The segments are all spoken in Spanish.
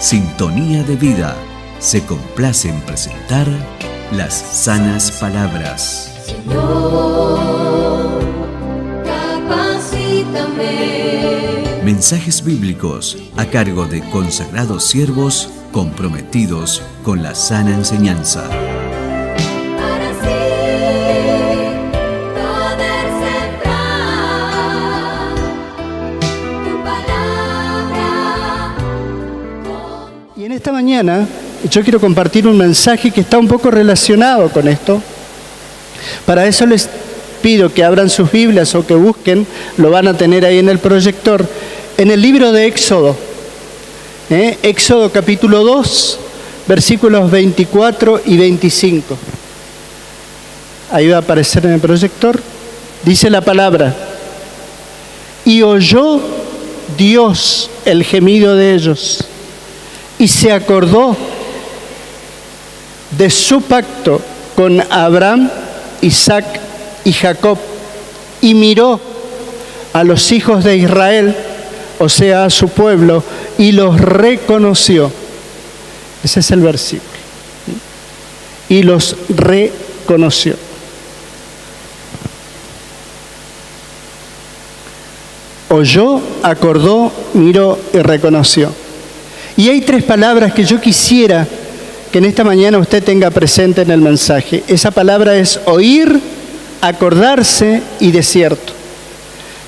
Sintonía de Vida se complace en presentar las sanas palabras. Señor, capacítame. Mensajes bíblicos a cargo de consagrados siervos comprometidos con la sana enseñanza. Para así poder sembrar tu palabra. Y en esta mañana yo quiero compartir un mensaje que está un poco relacionado con esto. Para eso les pido que abran sus Biblias o que busquen, lo van a tener ahí en el proyector, en el libro de Éxodo. Éxodo capítulo 2, versículos 24 y 25. Ahí va a aparecer en el proyector. Dice la palabra: y oyó Dios el gemido de ellos, y se acordó de su pacto con Abraham, Isaac y Jacob, y miró a los hijos de Israel, o sea, a su pueblo, y los reconoció. Ese es el versículo. Y los reconoció. Oyó, acordó, miró y reconoció. Y hay tres palabras que yo quisiera que en esta mañana usted tenga presente en el mensaje. Esa palabra es oír, acordarse y desierto.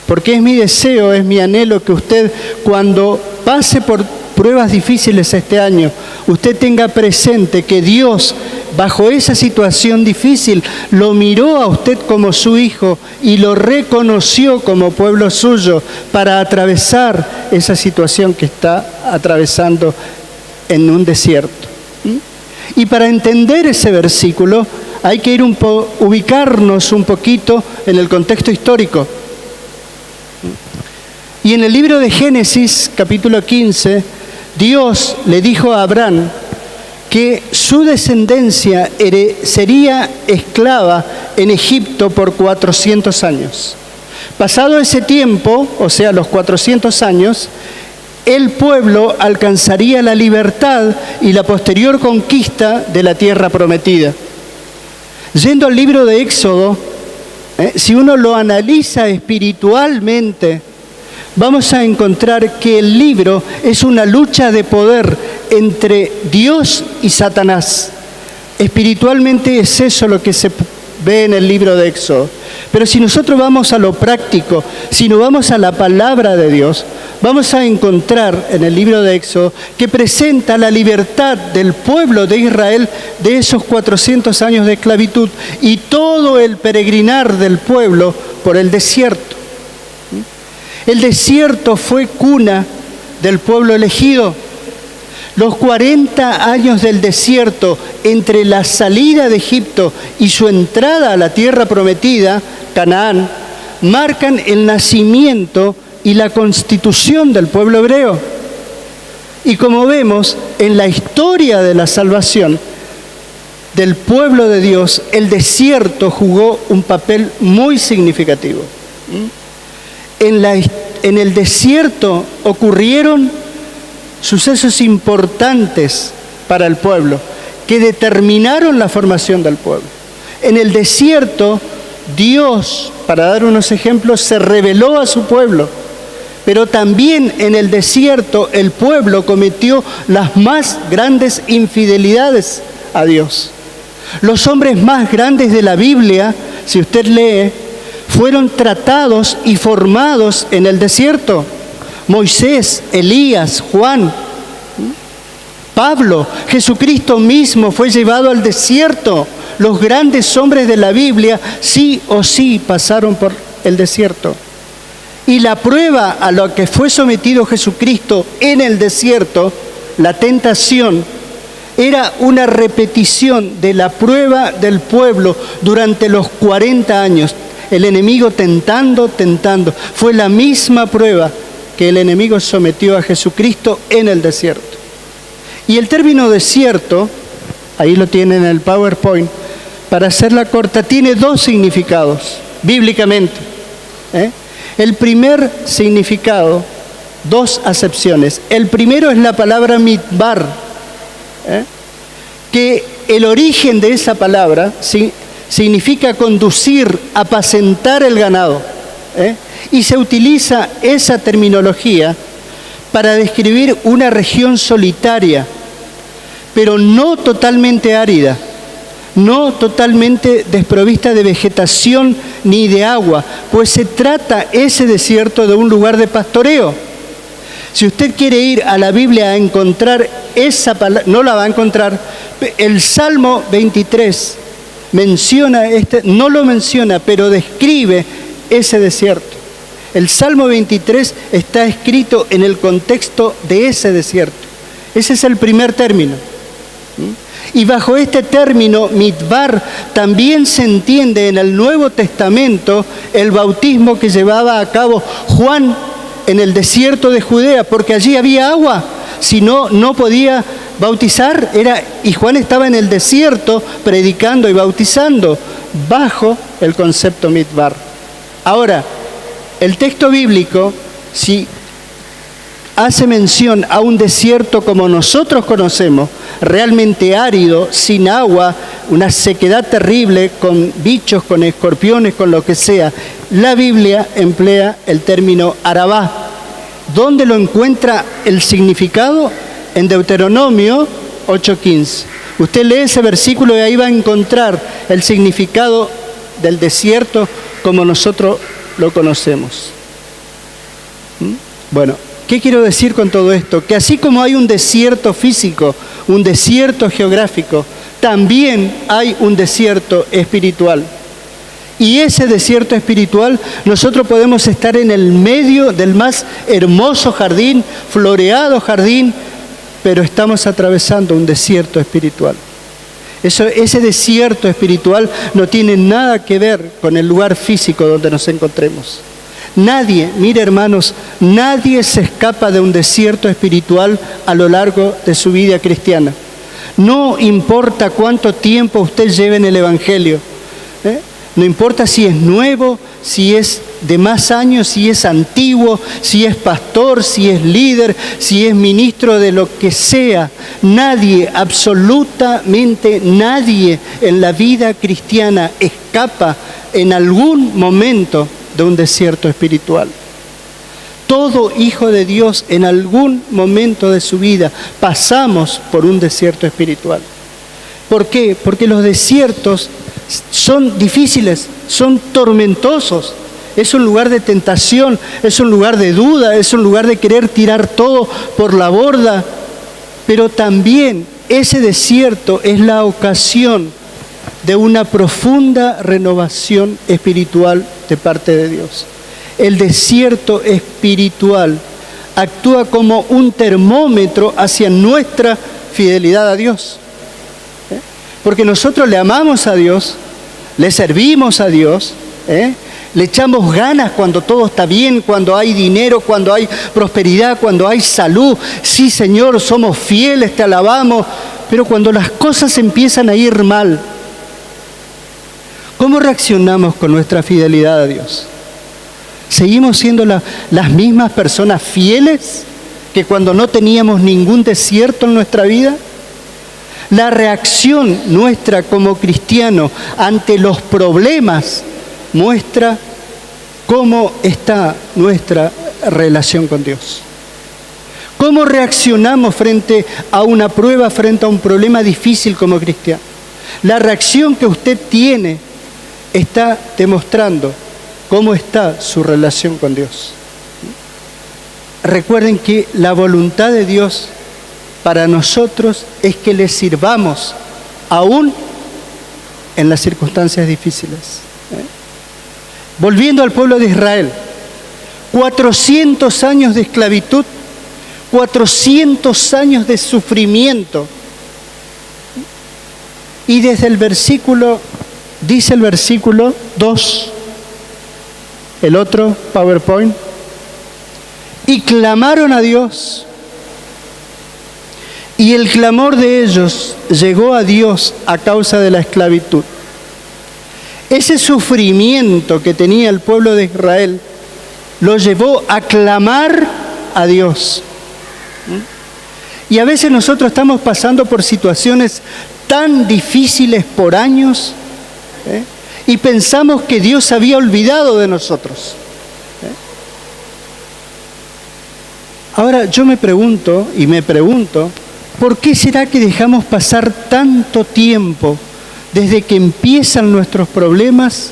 Porque es mi deseo, es mi anhelo que usted, cuando pase por pruebas difíciles este año, usted tenga presente que Dios, bajo esa situación difícil, lo miró a usted como su hijo y lo reconoció como pueblo suyo para atravesar esa situación que está atravesando en un desierto. Y para entender ese versículo hay que ubicarnos un poquito en el contexto histórico. Y en el libro de Génesis, capítulo 15, Dios le dijo a Abraham que su descendencia sería esclava en Egipto por 400 años. Pasado ese tiempo, o sea, los 400 años, el pueblo alcanzaría la libertad y la posterior conquista de la tierra prometida. Yendo al libro de Éxodo, si uno lo analiza espiritualmente, vamos a encontrar que el libro es una lucha de poder entre Dios y Satanás. Espiritualmente es eso lo que se ve en el libro de Éxodo. Pero si nosotros vamos a lo práctico, si nos vamos a la palabra de Dios, vamos a encontrar en el libro de Éxodo que presenta la libertad del pueblo de Israel de esos 400 años de esclavitud y todo el peregrinar del pueblo por el desierto. El desierto fue cuna del pueblo elegido. Los 40 años del desierto entre la salida de Egipto y su entrada a la tierra prometida, Canaán, marcan el nacimiento y la constitución del pueblo hebreo. Y como vemos en la historia de la salvación del pueblo de Dios, el desierto jugó un papel muy significativo. En el desierto ocurrieron sucesos importantes para el pueblo que determinaron la formación del pueblo. En el desierto, Dios, para dar unos ejemplos, se reveló a su pueblo, pero también en el desierto el pueblo cometió las más grandes infidelidades a Dios. Los hombres más grandes de la Biblia, si usted lee, fueron tratados y formados en el desierto. Moisés, Elías, Juan, Pablo, Jesucristo mismo fue llevado al desierto. Los grandes hombres de la Biblia sí o sí pasaron por el desierto. Y la prueba a la que fue sometido Jesucristo en el desierto, la tentación, era una repetición de la prueba del pueblo durante los 40 años. El enemigo tentando. Fue la misma prueba que el enemigo sometió a Jesucristo en el desierto. Y el término desierto, ahí lo tienen en el PowerPoint, para hacerla corta, tiene dos significados, bíblicamente. El primer significado dos acepciones. El primero es la palabra midbar, que el origen de esa palabra significa conducir, apacentar el ganado. Y se utiliza esa terminología para describir una región solitaria, pero no totalmente árida, no totalmente desprovista de vegetación ni de agua, pues se trata ese desierto de un lugar de pastoreo. Si usted quiere ir a la Biblia a encontrar esa palabra, no la va a encontrar. El Salmo 23 menciona no lo menciona, pero describe ese desierto. El Salmo 23 está escrito en el contexto de ese desierto. Ese es el primer término. Y bajo este término, midbar, también se entiende en el Nuevo Testamento el bautismo que llevaba a cabo Juan en el desierto de Judea, porque allí había agua. Si no, no podía bautizar, y Juan estaba en el desierto predicando y bautizando bajo el concepto midbar. Ahora, el texto bíblico, si hace mención a un desierto como nosotros conocemos, realmente árido, sin agua, una sequedad terrible, con bichos, con escorpiones, con lo que sea, la Biblia emplea el término Arabá. ¿Dónde lo encuentra el significado? En Deuteronomio 8:15. Usted lee ese versículo y ahí va a encontrar el significado del desierto como nosotros lo conocemos. Bueno, ¿qué quiero decir con todo esto? Que así como hay un desierto físico, un desierto geográfico, también hay un desierto espiritual. Y ese desierto espiritual, nosotros podemos estar en el medio del más hermoso jardín, floreado jardín, pero estamos atravesando un desierto espiritual. Ese desierto espiritual no tiene nada que ver con el lugar físico donde nos encontremos. Nadie, mire hermanos, nadie se escapa de un desierto espiritual a lo largo de su vida cristiana. No importa cuánto tiempo usted lleve en el Evangelio, no importa si es nuevo, si es de más años, si es antiguo, si es pastor, si es líder, si es ministro de lo que sea. Nadie, absolutamente nadie en la vida cristiana escapa en algún momento de un desierto espiritual. Todo hijo de Dios en algún momento de su vida pasamos por un desierto espiritual. ¿Por qué? Porque los desiertos son difíciles, son tormentosos. Es un lugar de tentación, es un lugar de duda, es un lugar de querer tirar todo por la borda. Pero también ese desierto es la ocasión de una profunda renovación espiritual de parte de Dios. El desierto espiritual actúa como un termómetro hacia nuestra fidelidad a Dios. Porque nosotros le amamos a Dios, le servimos a Dios, le echamos ganas cuando todo está bien, cuando hay dinero, cuando hay prosperidad, cuando hay salud. Sí, Señor, somos fieles, te alabamos. Pero cuando las cosas empiezan a ir mal, ¿cómo reaccionamos con nuestra fidelidad a Dios? ¿Seguimos siendo las mismas personas fieles que cuando no teníamos ningún desierto en nuestra vida? La reacción nuestra como cristiano ante los problemas muestra cómo está nuestra relación con Dios. ¿Cómo reaccionamos frente a una prueba, frente a un problema difícil como cristiano? La reacción que usted tiene está demostrando cómo está su relación con Dios. Recuerden que la voluntad de Dios para nosotros es que le sirvamos aún en las circunstancias difíciles. Volviendo al pueblo de Israel, 400 años de esclavitud, 400 años de sufrimiento. Y desde el versículo, dice el versículo 2, el otro PowerPoint, y clamaron a Dios. Y el clamor de ellos llegó a Dios a causa de la esclavitud. Ese sufrimiento que tenía el pueblo de Israel lo llevó a clamar a Dios. Y a veces nosotros estamos pasando por situaciones tan difíciles por años, y pensamos que Dios se había olvidado de nosotros. Ahora yo me pregunto, ¿por qué será que dejamos pasar tanto tiempo desde que empiezan nuestros problemas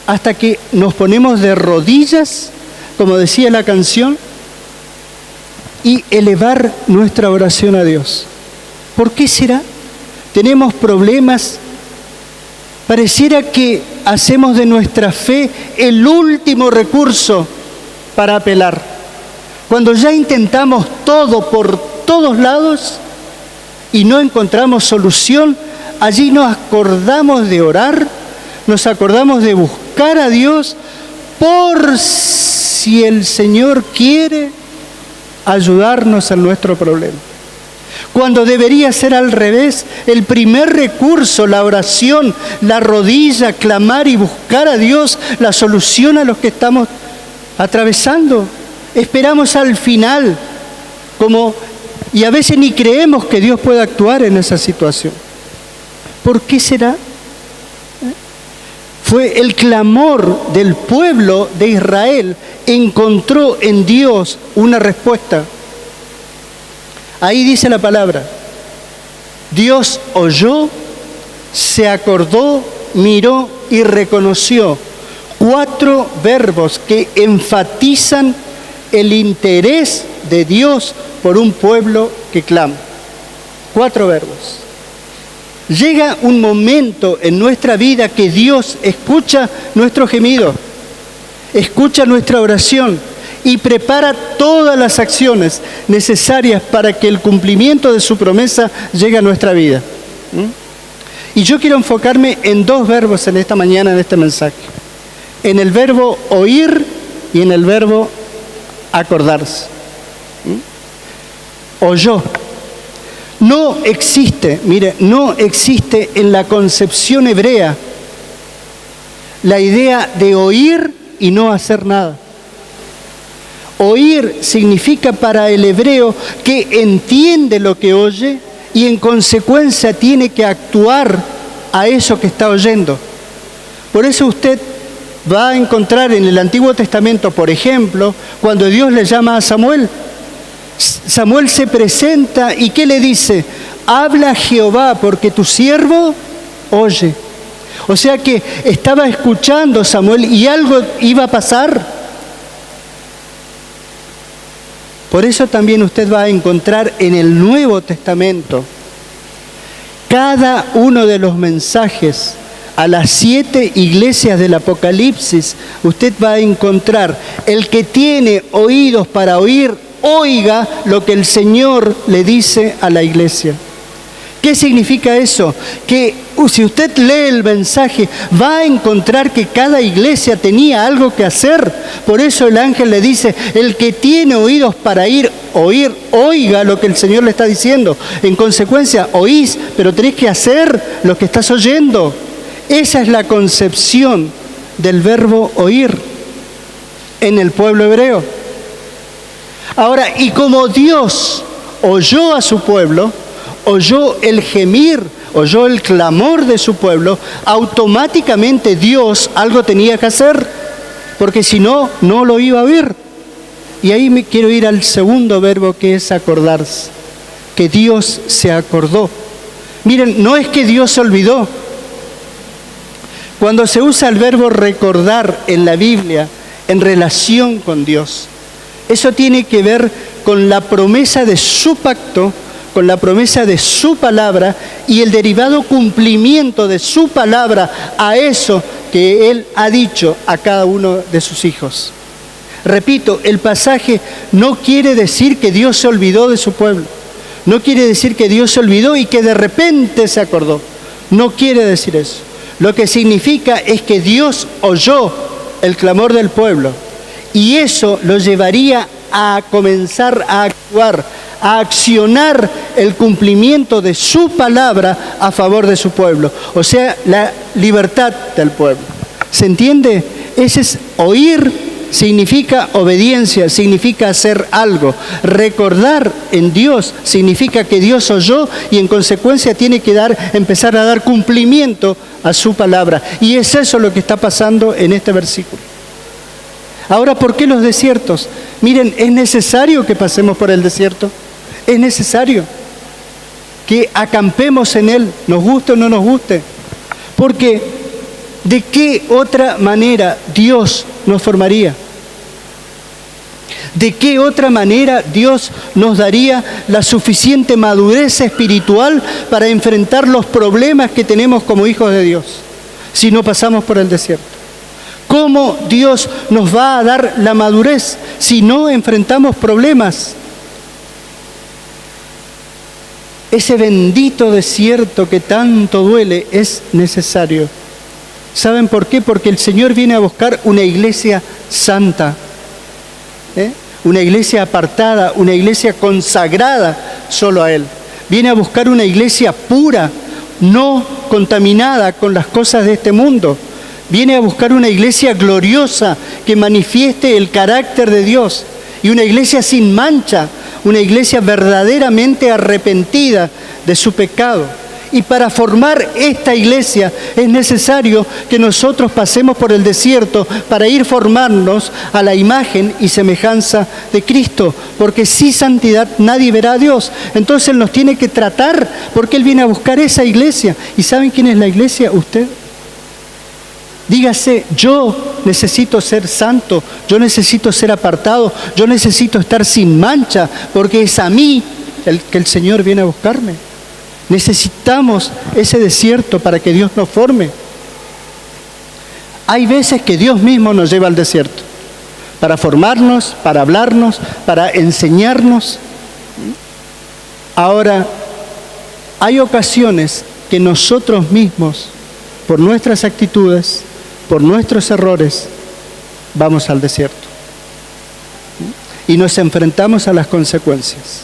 hasta que nos ponemos de rodillas, como decía la canción, y elevar nuestra oración a Dios? ¿Por qué será? Tenemos problemas, pareciera que hacemos de nuestra fe el último recurso para apelar. Cuando ya intentamos todo por todos lados y no encontramos solución, allí nos acordamos de orar, nos acordamos de buscar a Dios por si el Señor quiere ayudarnos en nuestro problema. Cuando debería ser al revés, el primer recurso, la oración, la rodilla, clamar y buscar a Dios la solución a los que estamos atravesando. Esperamos al final, y a veces ni creemos que Dios pueda actuar en esa situación. ¿Por qué será? Fue el clamor del pueblo de Israel, encontró en Dios una respuesta. Ahí dice la palabra: Dios oyó, se acordó, miró y reconoció. 4 verbos que enfatizan el interés de Dios por un pueblo que clama. 4 verbos. Llega un momento en nuestra vida que Dios escucha nuestro gemido, escucha nuestra oración y prepara todas las acciones necesarias para que el cumplimiento de su promesa llegue a nuestra vida. Y yo quiero enfocarme en 2 verbos en esta mañana, en este mensaje. En el verbo oír y en el verbo acordarse. Oyó. No existe en la concepción hebrea la idea de oír y no hacer nada. Oír significa para el hebreo que entiende lo que oye y en consecuencia tiene que actuar a eso que está oyendo. Por eso usted va a encontrar en el Antiguo Testamento, por ejemplo, cuando Dios le llama a Samuel, Samuel se presenta y ¿qué le dice? Habla Jehová porque tu siervo oye. O sea que estaba escuchando Samuel y algo iba a pasar. Por eso también usted va a encontrar en el Nuevo Testamento cada uno de los mensajes a las 7 iglesias del Apocalipsis. Usted va a encontrar: el que tiene oídos para oír, oiga lo que el Señor le dice a la iglesia. ¿Qué significa eso? Que si usted lee el mensaje, va a encontrar que cada iglesia tenía algo que hacer. Por eso el ángel le dice: el que tiene oídos para oír, oiga lo que el Señor le está diciendo. En consecuencia, oís, pero tenés que hacer lo que estás oyendo. Esa es la concepción del verbo oír en el pueblo hebreo. Ahora, y como Dios oyó a su pueblo, oyó el gemir, oyó el clamor de su pueblo, automáticamente Dios algo tenía que hacer, porque si no, no lo iba a oír. Y ahí me quiero ir al segundo verbo, que es acordarse, que Dios se acordó. Miren, no es que Dios se olvidó. Cuando se usa el verbo recordar en la Biblia en relación con Dios, eso tiene que ver con la promesa de su pacto, con la promesa de su palabra y el derivado cumplimiento de su palabra a eso que Él ha dicho a cada uno de sus hijos. Repito, el pasaje no quiere decir que Dios se olvidó de su pueblo. No quiere decir que Dios se olvidó y que de repente se acordó. No quiere decir eso. Lo que significa es que Dios oyó el clamor del pueblo y eso lo llevaría a comenzar a actuar, a accionar el cumplimiento de su palabra a favor de su pueblo, o sea, la libertad del pueblo. ¿Se entiende? Ese es oír significa obediencia, significa hacer algo. Recordar en Dios significa que Dios oyó y en consecuencia tiene que empezar a dar cumplimiento a su palabra. Y es eso lo que está pasando en este versículo. Ahora, ¿por qué los desiertos? Miren, es necesario que pasemos por el desierto. Es necesario que acampemos en él, nos guste o no nos guste. Porque ¿de qué otra manera Dios nos formaría? ¿De qué otra manera Dios nos daría la suficiente madurez espiritual para enfrentar los problemas que tenemos como hijos de Dios si no pasamos por el desierto? ¿Cómo Dios nos va a dar la madurez si no enfrentamos problemas? Ese bendito desierto que tanto duele es necesario. ¿Saben por qué? Porque el Señor viene a buscar una iglesia santa, una iglesia apartada, una iglesia consagrada solo a Él. Viene a buscar una iglesia pura, no contaminada con las cosas de este mundo. Viene a buscar una iglesia gloriosa que manifieste el carácter de Dios y una iglesia sin mancha, una iglesia verdaderamente arrepentida de su pecado. Y para formar esta iglesia es necesario que nosotros pasemos por el desierto para ir formarnos a la imagen y semejanza de Cristo. Porque sin santidad nadie verá a Dios. Entonces Él nos tiene que tratar porque Él viene a buscar esa iglesia. ¿Y saben quién es la iglesia? Usted. Dígase, yo necesito ser santo, yo necesito ser apartado, yo necesito estar sin mancha, porque es a mí que el Señor viene a buscarme. Necesitamos ese desierto para que Dios nos forme. Hay veces que Dios mismo nos lleva al desierto, para formarnos, para hablarnos, para enseñarnos. Ahora, hay ocasiones que nosotros mismos, por nuestras actitudes, por nuestros errores, vamos al desierto. Y nos enfrentamos a las consecuencias.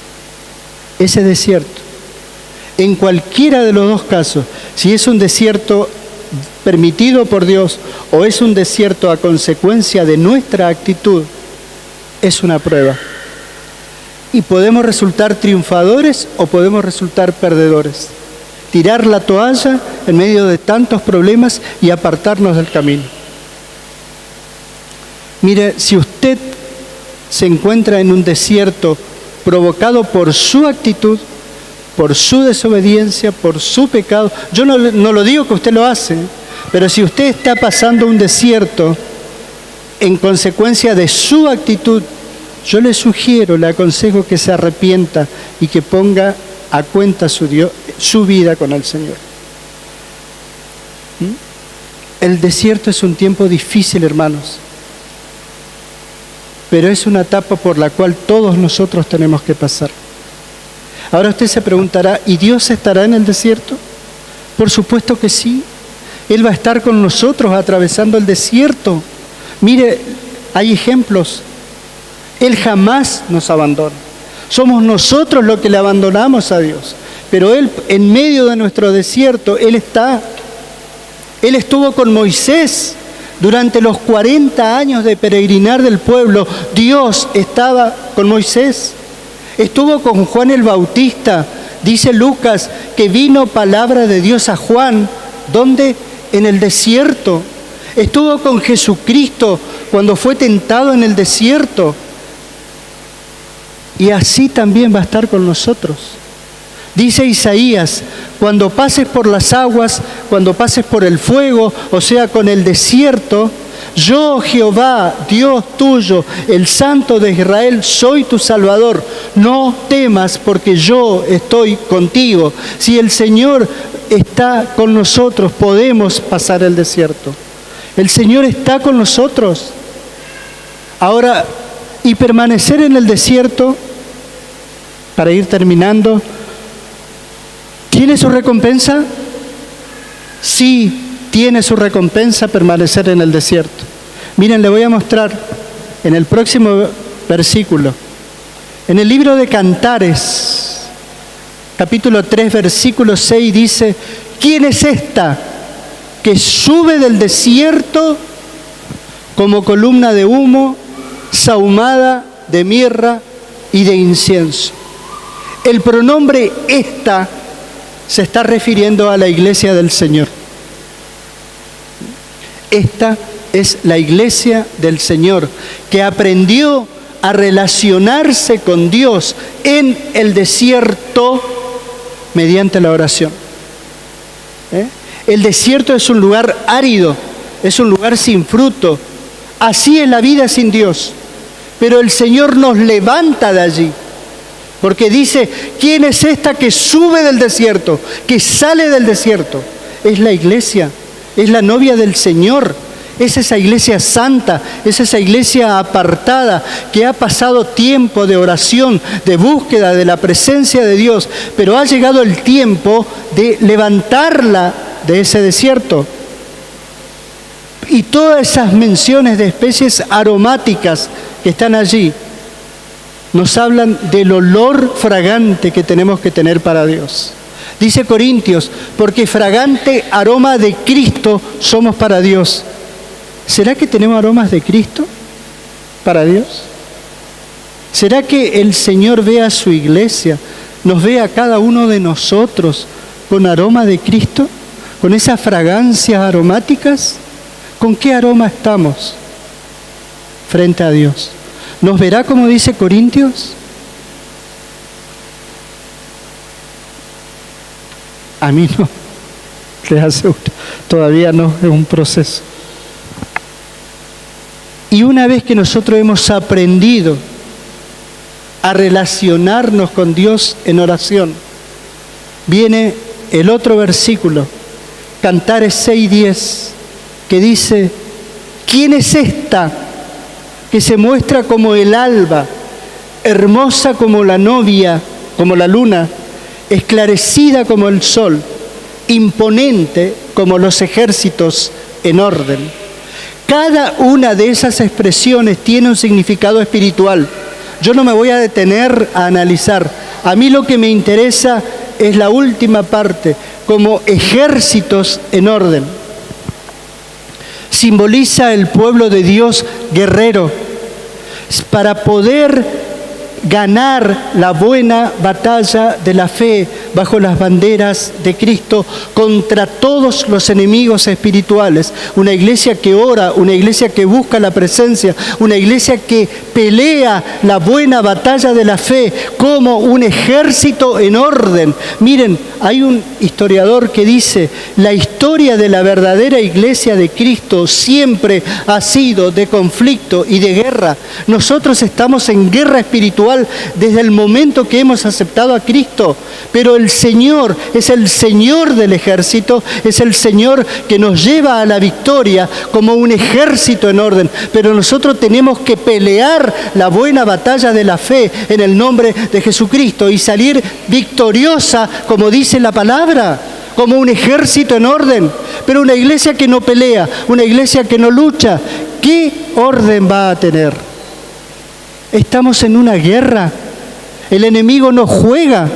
Ese desierto, en cualquiera de los dos casos, si es un desierto permitido por Dios o es un desierto a consecuencia de nuestra actitud, es una prueba. Y podemos resultar triunfadores o podemos resultar perdedores. Tirar la toalla en medio de tantos problemas y apartarnos del camino. Mire, si usted se encuentra en un desierto provocado por su actitud, por su desobediencia, por su pecado, yo no lo digo que usted lo hace, pero si usted está pasando un desierto en consecuencia de su actitud, yo le sugiero, le aconsejo que se arrepienta y que ponga a cuenta su vida con el Señor. El desierto es un tiempo difícil, hermanos, pero es una etapa por la cual todos nosotros tenemos que pasar. Ahora usted se preguntará, ¿y Dios estará en el desierto? Por supuesto que sí. Él va a estar con nosotros atravesando el desierto. Mire, hay ejemplos. Él jamás nos abandona. Somos nosotros los que le abandonamos a Dios. Pero Él, en medio de nuestro desierto, Él está. Él estuvo con Moisés durante los 40 años de peregrinar del pueblo. Dios estaba con Moisés. Estuvo con Juan el Bautista. Dice Lucas que vino palabra de Dios a Juan. ¿Dónde? En el desierto. Estuvo con Jesucristo cuando fue tentado en el desierto. Y así también va a estar con nosotros. Dice Isaías, cuando pases por las aguas, cuando pases por el fuego, o sea, con el desierto, yo, Jehová, Dios tuyo, el Santo de Israel, soy tu Salvador. No temas porque yo estoy contigo. Si el Señor está con nosotros, podemos pasar el desierto. El Señor está con nosotros. Ahora, y permanecer en el desierto, para ir terminando, ¿tiene su recompensa? Sí, tiene su recompensa permanecer en el desierto. Miren, le voy a mostrar en el próximo versículo. En el libro de Cantares, capítulo 3, versículo 6, dice, ¿quién es esta que sube del desierto como columna de humo sahumada de mirra y de incienso. El pronombre esta se está refiriendo a la iglesia del Señor. Esta es la iglesia del Señor, que aprendió a relacionarse con Dios en el desierto mediante la oración. El desierto es un lugar árido, es un lugar sin fruto. Así es la vida sin Dios. Pero el Señor nos levanta de allí. Porque dice, ¿quién es esta que sube del desierto, que sale del desierto? Es la iglesia, es la novia del Señor. Es esa iglesia santa, es esa iglesia apartada que ha pasado tiempo de oración, de búsqueda de la presencia de Dios, pero ha llegado el tiempo de levantarla de ese desierto. Y todas esas menciones de especies aromáticas que están allí nos hablan del olor fragante que tenemos que tener para Dios. Dice Corintios, porque fragante aroma de Cristo somos para Dios. ¿Será que tenemos aromas de Cristo para Dios? ¿Será que el Señor ve a su iglesia, nos ve a cada uno de nosotros con aroma de Cristo? ¿Con esas fragancias aromáticas? ¿Con qué aroma estamos frente a Dios? ¿Nos verá como dice Corintios? A mí no, les aseguro, todavía no, es un proceso. Y una vez que nosotros hemos aprendido a relacionarnos con Dios en oración, viene el otro versículo, Cantares 6:10, que dice, ¿quién es esta que se muestra como el alba, hermosa como la novia, como la luna, esclarecida como el sol, imponente como los ejércitos en orden? Cada una de esas expresiones tiene un significado espiritual. Yo no me voy a detener a analizar. A mí lo que me interesa es la última parte, como ejércitos en orden. Simboliza el pueblo de Dios guerrero para poder ganar la buena batalla de la fe bajo las banderas de Cristo contra todos los enemigos espirituales. Una iglesia que ora, una iglesia que busca la presencia, una iglesia que pelea la buena batalla de la fe como un ejército en orden. Miren, hay un historiador que dice, la historia de la verdadera iglesia de Cristo siempre ha sido de conflicto y de guerra. Nosotros estamos en guerra espiritual desde el momento que hemos aceptado a Cristo, pero el Señor es el Señor del ejército, es el Señor que nos lleva a la victoria como un ejército en orden, pero nosotros tenemos que pelear la buena batalla de la fe en el nombre de Jesucristo y salir victoriosa, como dice la palabra, como un ejército en orden. Pero una iglesia que no pelea, una iglesia que no lucha, ¿qué orden va a tener? Estamos en una guerra. El enemigo no juega.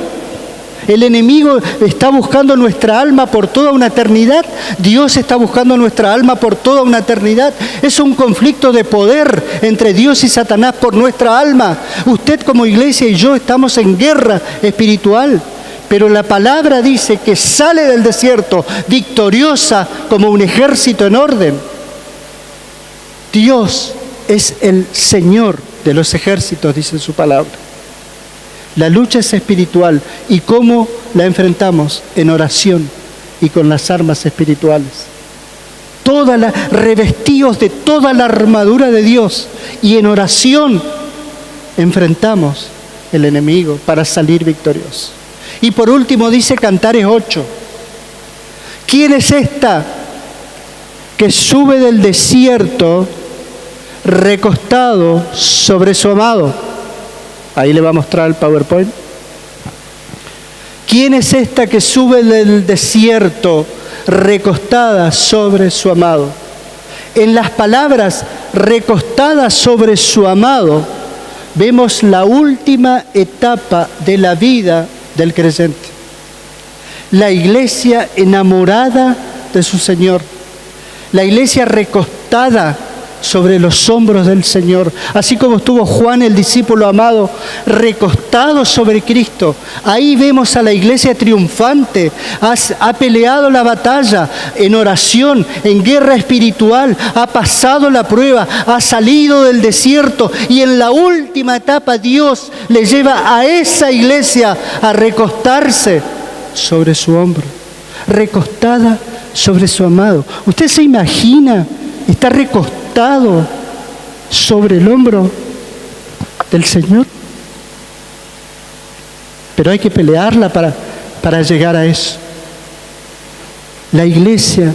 El enemigo está buscando nuestra alma por toda una eternidad. Dios está buscando nuestra alma por toda una eternidad. Es un conflicto de poder entre Dios y Satanás por nuestra alma. Usted como iglesia y yo estamos en guerra espiritual. Pero la palabra dice que sale del desierto victoriosa como un ejército en orden. Dios es el Señor de los ejércitos, dice su palabra. La lucha es espiritual. ¿Y cómo la enfrentamos? En oración y con las armas espirituales. Revestidos de toda la armadura de Dios, y en oración enfrentamos el enemigo para salir victoriosos. Y por último dice Cantares 8, ¿quién es esta que sube del desierto recostado sobre su amado? Ahí le va a mostrar el PowerPoint. ¿Quién es esta que sube del desierto recostada sobre su amado? En las palabras recostada sobre su amado vemos la última etapa de la vida del creyente. La iglesia enamorada de su Señor. La iglesia recostada sobre los hombros del Señor. Así como estuvo Juan, el discípulo amado, recostado sobre Cristo. Ahí vemos a la iglesia triunfante. Ha peleado la batalla en oración, en guerra espiritual. Ha pasado la prueba, ha salido del desierto. Y en la última etapa Dios le lleva a esa iglesia a recostarse sobre su hombro. Recostada sobre su amado. ¿Usted se imagina estar recostado sobre el hombro del Señor? Pero hay que pelearla para llegar a eso. La iglesia,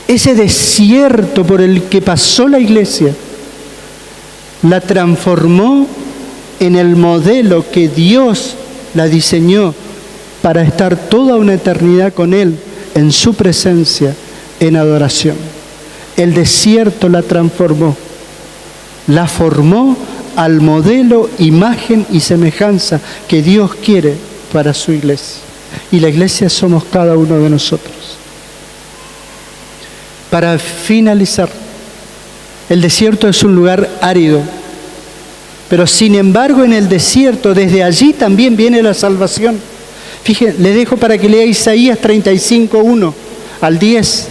ese desierto por el que pasó la iglesia, la transformó en el modelo que Dios la diseñó para estar toda una eternidad con Él, en su presencia, en adoración. El desierto la transformó, la formó al modelo, imagen y semejanza que Dios quiere para su iglesia. Y la iglesia somos cada uno de nosotros. Para finalizar, el desierto es un lugar árido, pero sin embargo en el desierto, desde allí también viene la salvación. Fíjense, le dejo para que lea Isaías 35:1 al 10.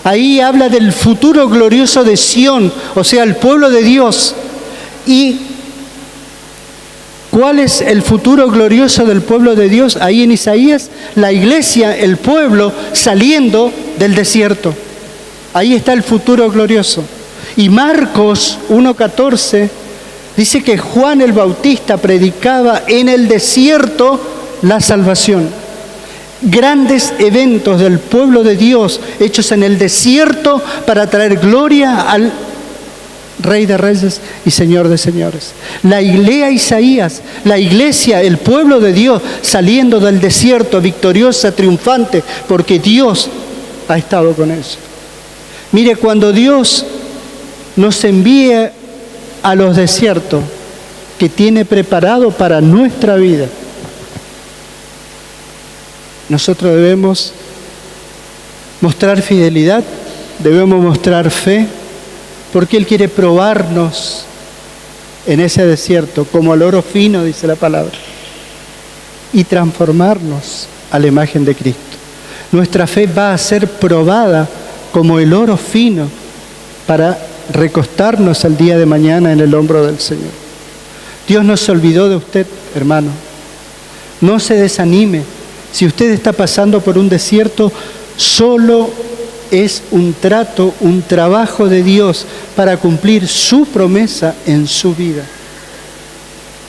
Ahí habla del futuro glorioso de Sión, o sea, el pueblo de Dios. ¿Y cuál es el futuro glorioso del pueblo de Dios? Ahí en Isaías, la iglesia, el pueblo, saliendo del desierto. Ahí está el futuro glorioso. Y Marcos 1:14 dice que Juan el Bautista predicaba en el desierto la salvación. Grandes eventos del pueblo de Dios hechos en el desierto para traer gloria al Rey de Reyes y Señor de Señores. Lea Isaías, la iglesia, el pueblo de Dios saliendo del desierto victoriosa, triunfante, porque Dios ha estado con ellos. Mire, cuando Dios nos envía a los desiertos que tiene preparado para nuestra vida, nosotros debemos mostrar fidelidad, debemos mostrar fe, porque Él quiere probarnos en ese desierto, como al oro fino, dice la palabra, y transformarnos a la imagen de Cristo. Nuestra fe va a ser probada como el oro fino para recostarnos al día de mañana en el hombro del Señor. Dios no se olvidó de usted, hermano. No se desanime. Si usted está pasando por un desierto, solo es un trato, un trabajo de Dios para cumplir su promesa en su vida.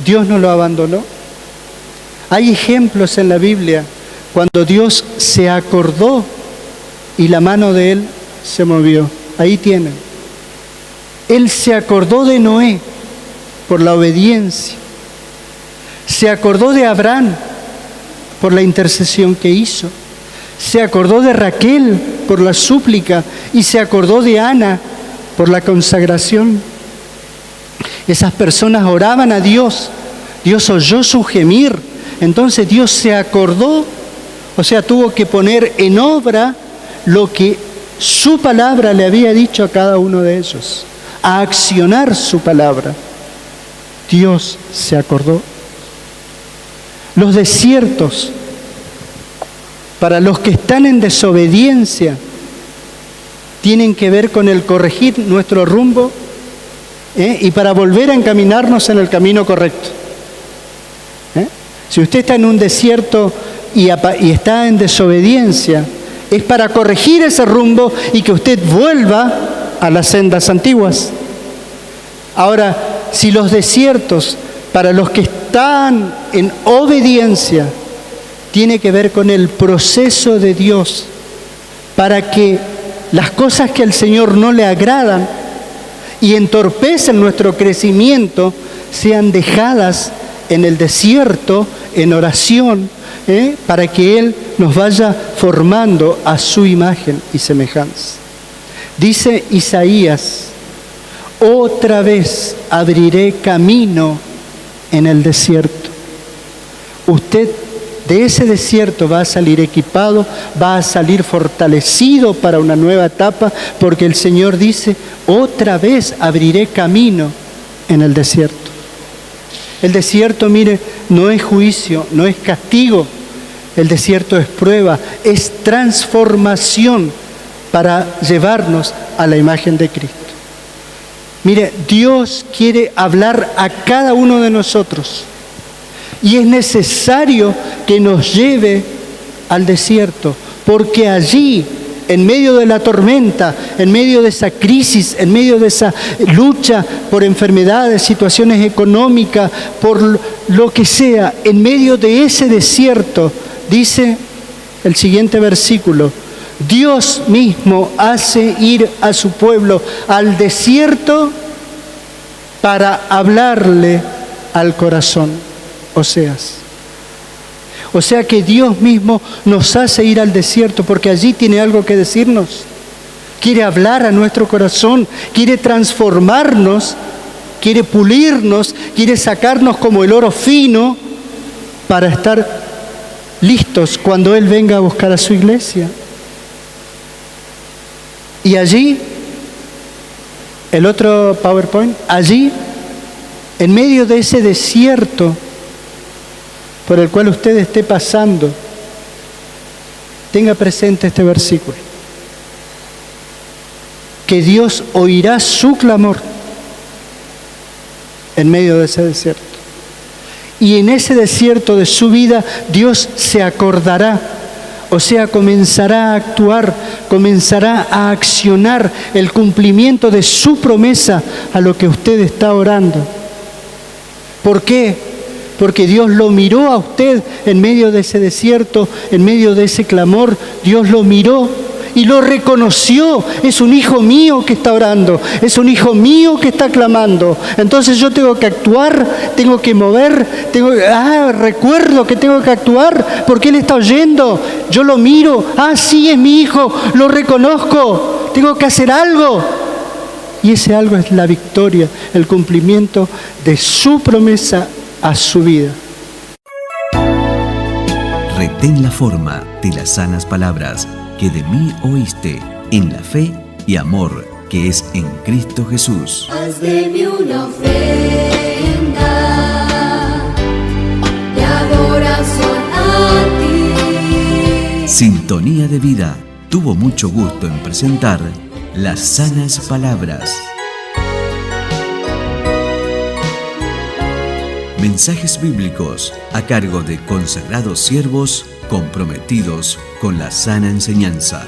Dios no lo abandonó. Hay ejemplos en la Biblia cuando Dios se acordó y la mano de Él se movió. Ahí tienen. Él se acordó de Noé por la obediencia. Se acordó de Abraham por la intercesión que hizo. Se acordó de Raquel por la súplica y se acordó de Ana por la consagración. Esas personas oraban a Dios. Dios oyó su gemir. Entonces Dios se acordó, o sea, tuvo que poner en obra lo que su palabra le había dicho a cada uno de ellos, a accionar su palabra. Dios se acordó. Los desiertos, para los que están en desobediencia, tienen que ver con el corregir nuestro rumbo y para volver a encaminarnos en el camino correcto. Si usted está en un desierto y está en desobediencia, es para corregir ese rumbo y que usted vuelva a las sendas antiguas. Ahora, si los desiertos, para los que están en obediencia, tiene que ver con el proceso de Dios para que las cosas que al Señor no le agradan y entorpecen nuestro crecimiento sean dejadas en el desierto, en oración, para que Él nos vaya formando a su imagen y semejanza. Dice Isaías: otra vez abriré camino en el desierto. Usted de ese desierto va a salir equipado, va a salir fortalecido para una nueva etapa, porque el Señor dice, otra vez abriré camino en el desierto. El desierto, mire, no es juicio, no es castigo. El desierto es prueba, es transformación para llevarnos a la imagen de Cristo. Mire, Dios quiere hablar a cada uno de nosotros y es necesario que nos lleve al desierto, porque allí, en medio de la tormenta, en medio de esa crisis, en medio de esa lucha por enfermedades, situaciones económicas, por lo que sea, en medio de ese desierto, dice el siguiente versículo, Dios mismo hace ir a su pueblo al desierto para hablarle al corazón, Oseas. O sea que Dios mismo nos hace ir al desierto porque allí tiene algo que decirnos. Quiere hablar a nuestro corazón, quiere transformarnos, quiere pulirnos, quiere sacarnos como el oro fino para estar listos cuando Él venga a buscar a su iglesia. Y allí, el otro PowerPoint, allí, en medio de ese desierto por el cual usted esté pasando, tenga presente este versículo. Que Dios oirá su clamor en medio de ese desierto. Y en ese desierto de su vida, Dios se acordará, o sea, comenzará a actuar, comenzará a accionar el cumplimiento de su promesa a lo que usted está orando. ¿Por qué? Porque Dios lo miró a usted en medio de ese desierto, en medio de ese clamor. Dios lo miró y lo reconoció. Es un hijo mío que está orando, es un hijo mío que está clamando. Entonces yo tengo que actuar, tengo que mover, recuerdo que tengo que actuar porque Él está oyendo. Yo lo miro, sí, es mi hijo, lo reconozco, tengo que hacer algo. Y ese algo es la victoria, el cumplimiento de su promesa a su vida. Retén la forma de las sanas palabras que de mí oíste, en la fe y amor que es en Cristo Jesús. Haz de mí una ofrenda de adoración a ti. Sintonía de Vida tuvo mucho gusto en presentar las sanas palabras. Mensajes bíblicos a cargo de consagrados siervos comprometidos con la sana enseñanza.